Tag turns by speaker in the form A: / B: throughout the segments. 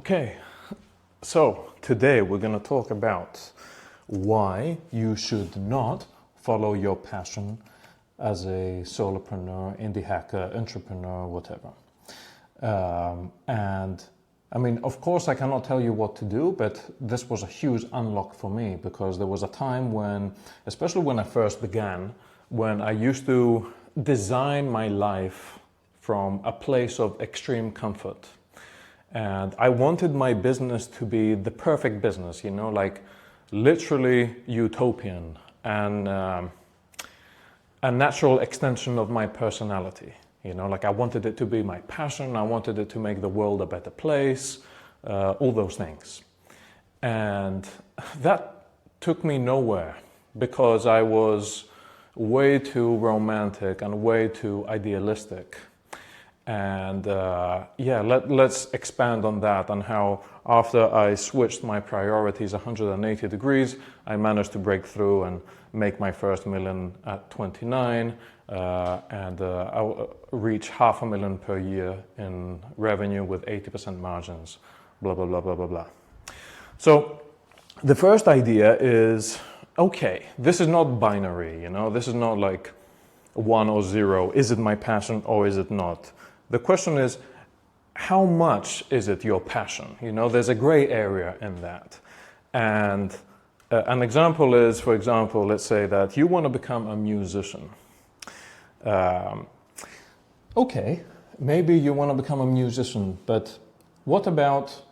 A: Okay, so today we're going to talk about why you should not follow your passion as a solopreneur, indie hacker, entrepreneur, whatever. And I mean, of course, I cannot tell you what to do, but this was a huge unlock for me because there was a time when, especially when I first began, when I used to design my life from a place of extreme comfort. And I wanted my business to be the perfect business, you know, like literally utopian and a natural extension of my personality. You know, like I wanted it to be my passion. I wanted it to make the world a better place, all those things. And that took me nowhere because I was way too romantic and way too idealistic. And let's expand on that and how after I switched my priorities 180 degrees, I managed to break through and make my first million at 29 and I'll reach $500,000 per year in revenue with 80% margins, blah, blah, blah, blah, blah, blah. So the first idea is, okay, this is not binary, you know, this is not like 1 or 0. Is it my passion or is it not? The question is, how much is it your passion? You know, there's a gray area in that. And an example is, for example, let's say that you want to become a musician. Okay, maybe you want to become a musician, but what about,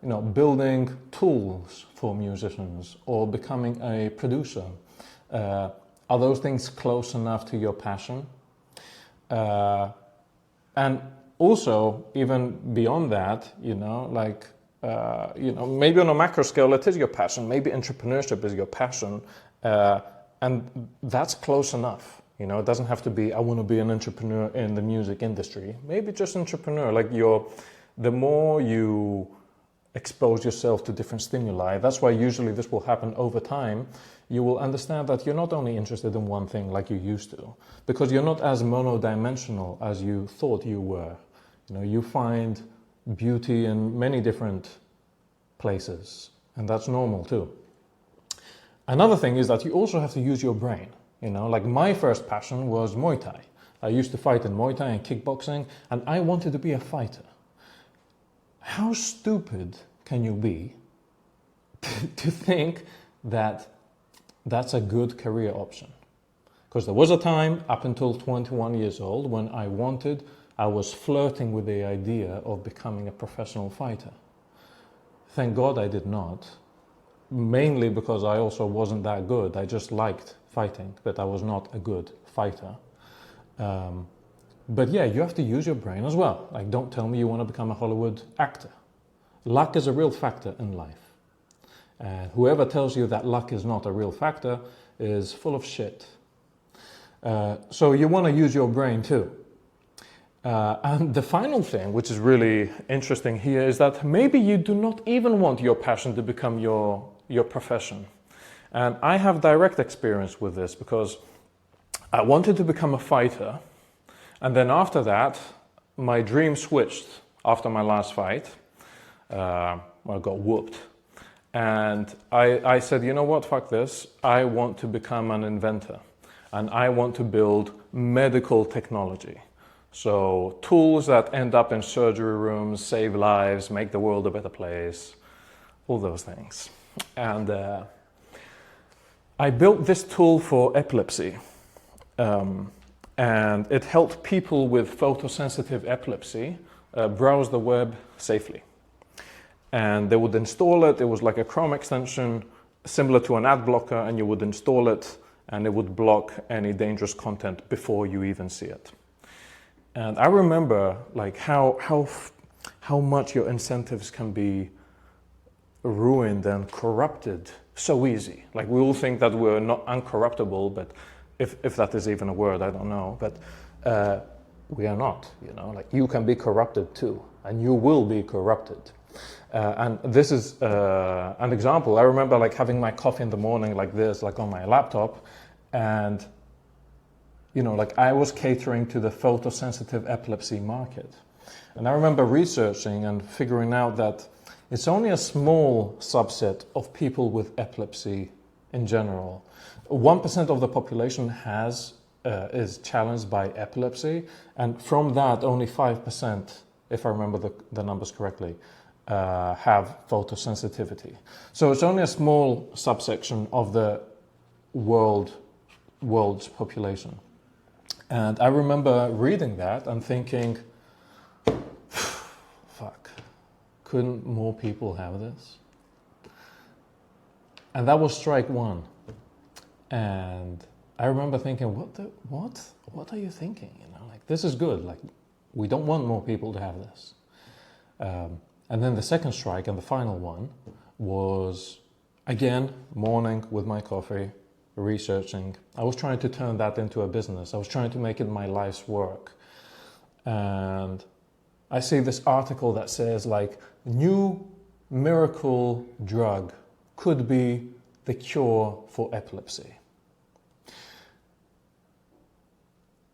A: you know, building tools for musicians or becoming a producer? Are those things close enough to your passion? And also, even beyond that, you know, like, maybe on a macro scale, it is your passion. Maybe entrepreneurship is your passion. And that's close enough. You know, it doesn't have to be, I want to be an entrepreneur in the music industry. Maybe just entrepreneur, like the more you expose yourself to different stimuli, that's why usually this will happen over time. You will understand that you're not only interested in one thing like you used to, because you're not as monodimensional as you thought you were. You know, you find beauty in many different places, and that's normal too. Another thing is that you also have to use your brain. You know, like my first passion was Muay Thai. I used to fight in Muay Thai and kickboxing, and I wanted to be a fighter. How stupid can you be to think that that's a good career option? Because there was a time up until 21 years old when I was flirting with the idea of becoming a professional fighter. Thank God I did not, mainly because I also wasn't that good. I just liked fighting, but I was not a good fighter. But yeah, you have to use your brain as well. Like, don't tell me you want to become a Hollywood actor. Luck is a real factor in life. And whoever tells you that luck is not a real factor is full of shit. So you want to use your brain too. And the final thing, which is really interesting here, is that maybe you do not even want your passion to become your profession. And I have direct experience with this because I wanted to become a fighter. And then after that, my dream switched after my last fight. I got whooped. And I said, you know what, fuck this. I want to become an inventor. And I want to build medical technology. So tools that end up in surgery rooms, save lives, make the world a better place, all those things. And I built this tool for epilepsy. And it helped people with photosensitive epilepsy browse the web safely. And they would install it. It was like a Chrome extension similar to an ad blocker, and you would install it and it would block any dangerous content before you even see it. And I remember like how much your incentives can be ruined and corrupted so easy. Like we all think that we're not uncorruptible, but if that is even a word, I don't know. But we are not, you know, like you can be corrupted too, and you will be corrupted. And this is an example. I remember like having my coffee in the morning like this, like on my laptop, and you know, like I was catering to the photosensitive epilepsy market. And I remember researching and figuring out that It's only a small subset of people with epilepsy in general. 1% of the population is challenged by epilepsy, and from that, only 5%, if I remember the numbers correctly, have photosensitivity. So it's only a small subsection of the world's population. And I remember reading that and thinking, fuck, couldn't more people have this? And that was strike one. And I remember thinking, what are you thinking? You know, like, this is good. Like, we don't want more people to have this. And then the second strike and the final one was, again, morning with my coffee, researching. I was trying to turn that into a business. I was trying to make it my life's work. And I see this article that says, like, new miracle drug could be the cure for epilepsy.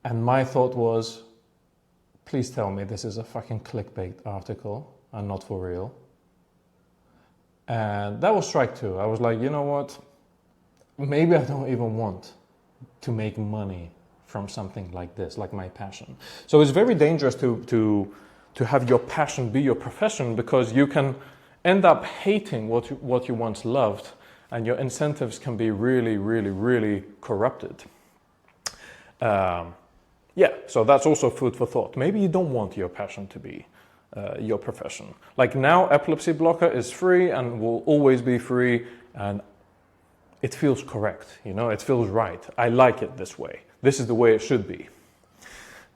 A: And my thought was, please tell me this is a fucking clickbait article and not for real. And that was strike two. I was like, you know what? Maybe I don't even want to make money from something like this, like my passion. So it's very dangerous to have your passion be your profession, because you can end up hating what you once loved, and your incentives can be really, really, really corrupted. Yeah, so that's also food for thought. Maybe you don't want your passion to be your profession. Like now, epilepsy blocker is free and will always be free, and it feels correct, you know, it feels right. I like it this way. This is the way it should be.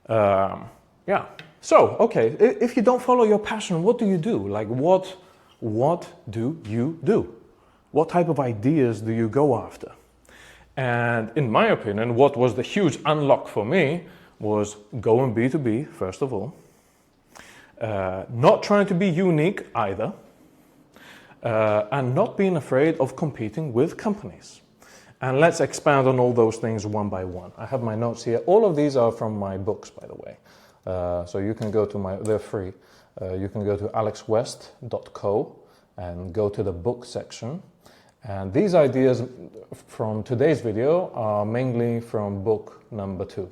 A: Yeah, so, okay, if you don't follow your passion, what do you do? Like, what do you do? What type of ideas do you go after? And in my opinion, what was the huge unlock for me was going B2B, first of all. Not trying to be unique either. And not being afraid of competing with companies. And let's expand on all those things one by one. I have my notes here. All of these are from my books, by the way. So you can go to they're free. You can go to alexwest.co and go to the book section. And these ideas from today's video are mainly from book number 2.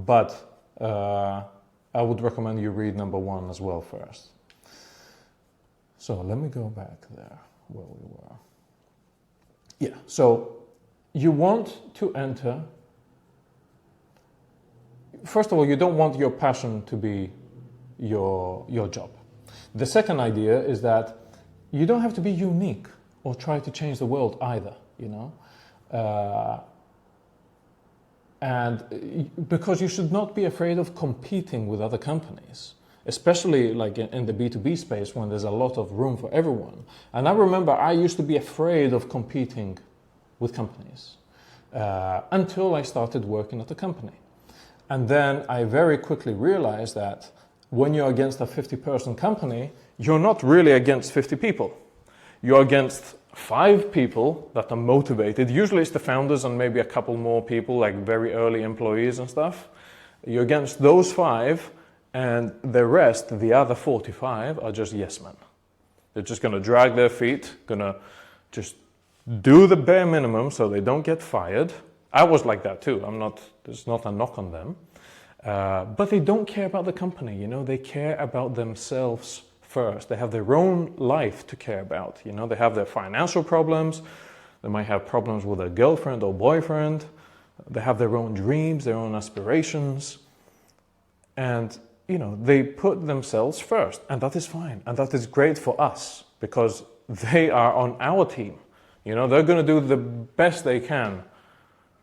A: But I would recommend you read number 1 as well first. So let me go back there where we were. Yeah, so you want to enter. First of all, you don't want your passion to be your job. The second idea is that you don't have to be unique or try to change the world either, you know. And because you should not be afraid of competing with other companies, especially like in the B2B space when there's a lot of room for everyone. And I remember I used to be afraid of competing with companies until I started working at a company. And then I very quickly realized that when you're against a 50-person company, you're not really against 50 people. You're against 5 people that are motivated. Usually it's the founders and maybe a couple more people, like very early employees and stuff. You're against those 5, and the rest, the other 45, are just yes men. They're just going to drag their feet, going to just do the bare minimum so they don't get fired. I was like that too. There's not a knock on them. But they don't care about the company, you know. They care about themselves first. They have their own life to care about, you know. They have their financial problems. They might have problems with a girlfriend or boyfriend. They have their own dreams, their own aspirations. And, you know, they put themselves first. And that is fine. And that is great for us because they are on our team. You know, they're going to do the best they can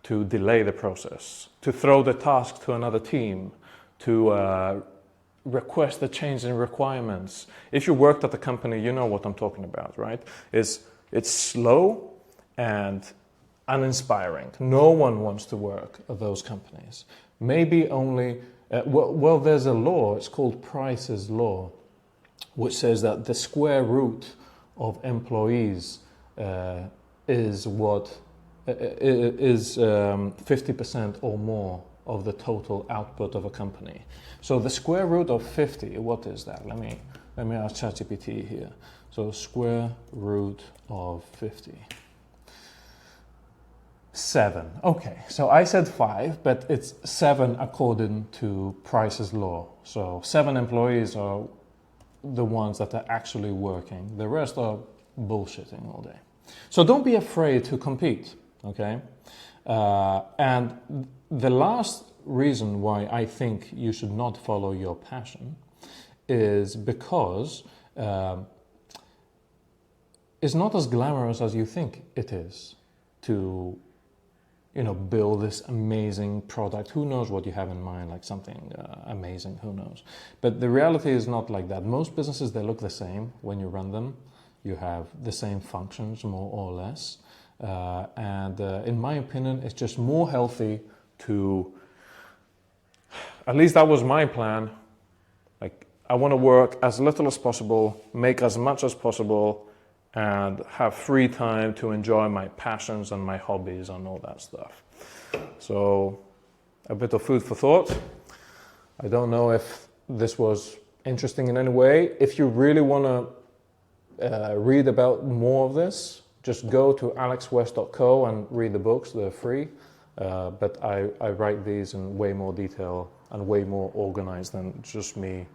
A: to delay the process, to throw the task to another team, to request a change in requirements. If you worked at the company, you know what I'm talking about, right? It's slow and uninspiring. No one wants to work at those companies. Maybe only, well, there's a law, it's called Price's Law, which says that the square root of employees is 50% or more of the total output of a company. So the square root of 50, what is that? Let me Let me ask ChatGPT here. So square root of 50. 7. Okay, so I said 5, but it's 7 according to Price's law. So 7 employees are the ones that are actually working. The rest are bullshitting all day. So don't be afraid to compete, okay? And the last reason why I think you should not follow your passion is because it's not as glamorous as you think it is to, you know, build this amazing product. Who knows what you have in mind, like something amazing, who knows? But the reality is not like that. Most businesses, they look the same when you run them. You have the same functions, more or less. And in my opinion, it's just more healthy to, at least that was my plan. Like, I want to work as little as possible, make as much as possible, and have free time to enjoy my passions and my hobbies and all that stuff. So, a bit of food for thought. I don't know if this was interesting in any way. If you really want to read about more of this, just go to alexwest.co and read the books. They're free. But I write these in way more detail and way more organized than just me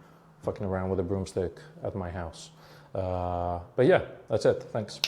A: fucking around with a broomstick at my house. But yeah, that's it. Thanks.